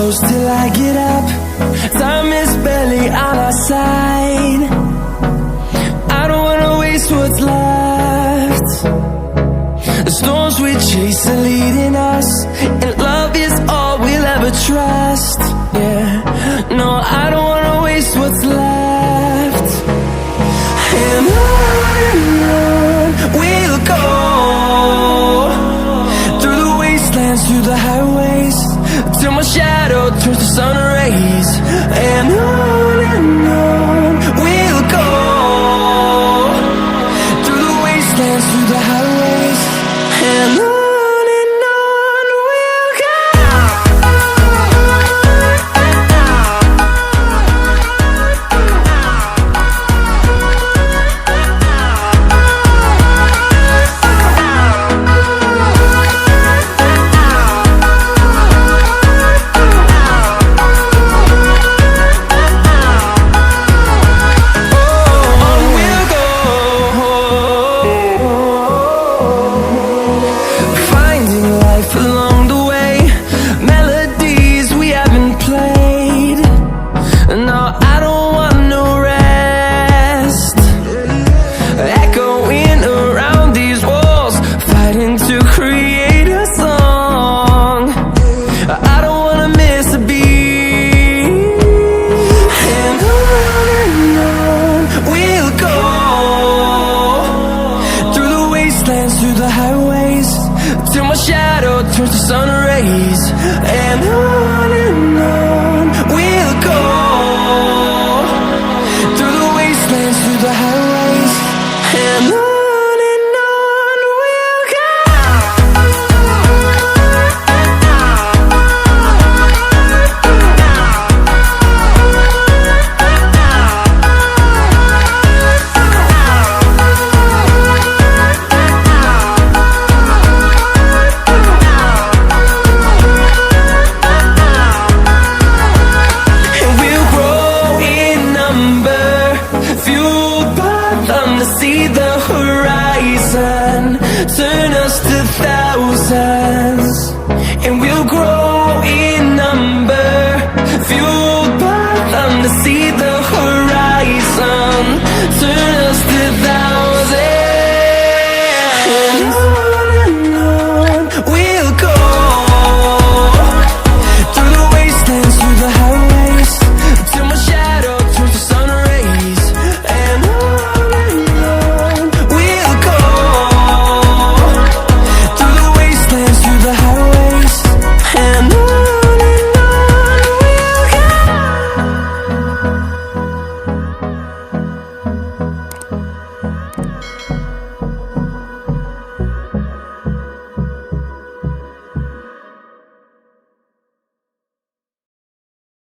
close till I get up. Time is barely on our side. I don't wanna waste what's left. The storms we chase are leading us, and love is all we'll ever trust. Yeah, no, I don't wanna waste what's left. And on we'll go, through the wastelands, through the highways, till my shadow turns to sun rays. And on we'll go, through the wastelands, through the highways, and on we'll go. Through the highways, till my shadow turns to sun rays. And on we'll go, through the wastelands, through the highways, and on we'll go. See the horizon turn us to thousands, and we'll grow in number, fueled by them to see the